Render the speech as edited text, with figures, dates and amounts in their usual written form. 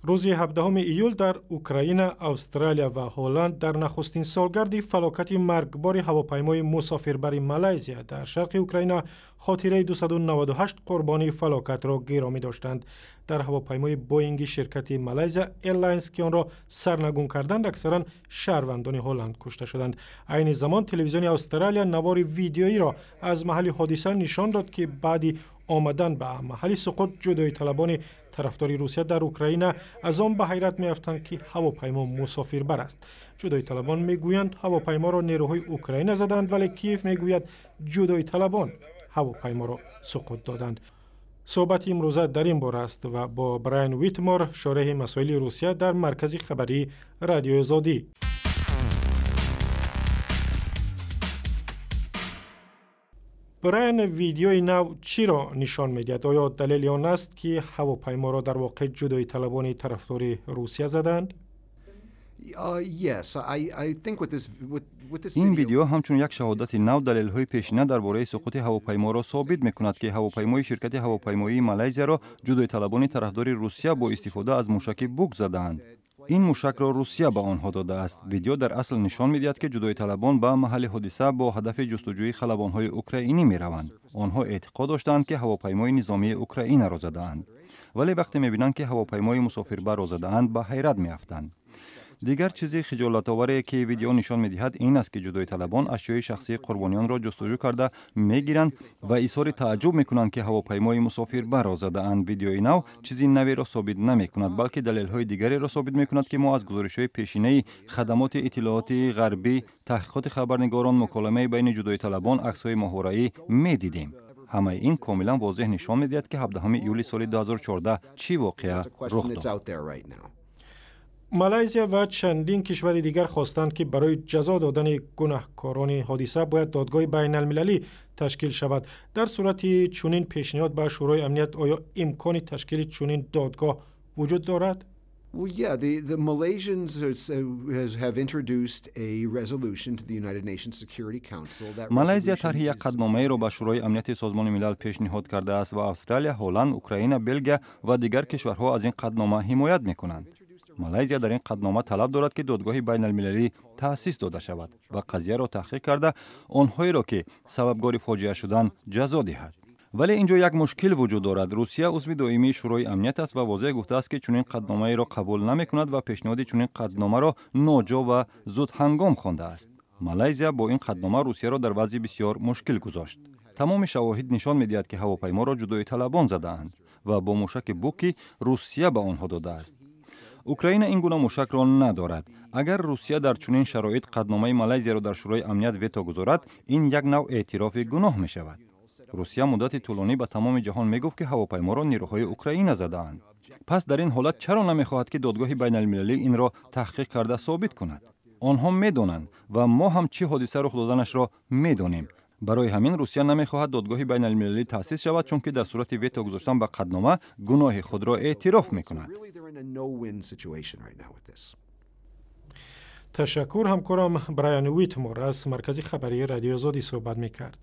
روز 17 ایول در اوکراین، استرالیا و هلند در نخستین سالگرد فلاکت مرگبار هواپیمای مسافربر مالزیا در شرق اوکراین خاطره 298 قربانی فلاکت را گرامی داشتند. در هواپیمای بوئینگ شرکت مالزیا ایرلاینز که آن را سرنگون کردند، اکثرا شهروندان هلند کشته شدند. عین زمان تلویزیون استرالیا نوار ویدیویی را از محل حادثه نشان داد که بعدی آمدن به محل سقوط جدایی طلبان طرفدار روسیه در اوکراین از آن به حیرت می‌افتند که هواپیما مسافربر است. جدایی طلبان میگویند هواپیما را نیروهای اوکراین زدند، ولی کیف میگوید جدایی طلبان هواپیما را سقوط دادند. صحبت امروزه در این باره است و با براین ویتمور، شارح مسائل روسیه در مرکز خبری رادیو آزادی. براین، ویدیوی نو چی را نشان می‌دهد؟ آیا دلیل آن است که هواپیما را در واقع جدایی طلبان طرفدار روسیه زدند؟ این ویدیو همچون یک شهادت نو دلیل‌های پیشینه درباره سقوط هواپیما را ثابت می‌کند که هواپیمای شرکت هواپیمایی مالزیا را جدایی طلبان طرفدار روسیه با استفاده از موشک بوک زدند. این موشک را روسیه به آنها داده است. ویدیو در اصل نشان می‌دهد که جدایی طلبان به محل حادثه با هدف جستجوی خلبان‌های اوکراینی می‌روند. آنها اعتقاد داشتند که هواپیمای نظامی اوکراین را زدند، ولی وقتی می‌بینند که هواپیمای مسافربر را زدند به حیرت می‌افتند. دیگر چیزی خجالت‌آوری که ویدیو نشان می‌دهد این است که جدایی طلبان اشیای شخصی قربانیان را جستجو کرده می‌گیرند و اظهار تعجب می‌کنند که هواپیمای مسافربر را زده‌اند. ویدیوی نو چیزی نوی را ثابت نمی‌کند، بلکه دلایل‌های دیگری را ثابت می‌کند که ما از گزارش‌های پیشینه خدمات اطلاعاتی غربی، تحقیقات خبرنگاران، مکالمه بین جدایی طلبان، عکس‌های ماهواره‌ای می‌دیدیم. همه این کاملا واضح نشان می‌دهد که 17 ایول سال 2014 چی واقعه رخ داد. مالزیا و چندین کشور دیگر خواستند که برای جزا دادن گناهکاران حادثه باید دادگاه بین المللی تشکیل شود. در صورت چنین پیشنهاد به شورای امنیت آیا امکان تشکیل چنین دادگاه وجود دارد؟ The Malaysians have introduced a resolution to the United Nations Security Council. مالزیا طرح یک قطعنامه را به شورای امنیت سازمان ملل پیشنهاد کرده است و استرالیا، هلند، اوکراین، بلژیم و دیگر کشورها از این قطعنامه حمایت می‌کنند. مالزیا در این قطعنامه طلب دارد که دادگاه بین المللی تأسیس داده شود و قضیه را تحقیق کرده آنهایی را که سببگار فاجعه شدند جزا دهد. ولی اینجا یک مشکل وجود دارد. روسیه عضو دائمی شورای امنیت است و واضح گفته است که چنین قطعنامه را قبول نمی‌کند و پیشنهاد چنین قطعنامه را ناجا و زود هنگام خوانده است. مالزیا با این قطعنامه روسیه را در وضع بسیار مشکل گذاشت. تمام شواهد نشان می‌دهد که هواپیما را جدایی طلبان زده‌اند و با موشک بوکی روسیه به آنها داده است. اوکراین این گونه موشک را ندارد. اگر روسیه در چنین شرایط قطعنامه مالزیا را در شورای امنیت ویتو گذارد، این یک نوع اعتراف گناه می شود. روسیه مدت طولانی به تمام جهان می گفت که هواپیما را نیروهای اوکراین زده‌اند. پس در این حالت چرا نمی‌خواهد که دادگاه بین المللی این را تحقیق کرده ثابت کند؟ آنها می‌دانند و ما هم چه حادثه رخ دادنش را می‌دانیم. برای همین روسیه نمی‌خواهد دادگاه بین المللی تأسیس شود، چون که در صورت ویتو گذاشتن به قطعنامه گناه خود را اعتراف می‌کند. تشکر. همکارم براین ویتمور از مرکز خبری رادیو آزادی صحبت می‌کرد.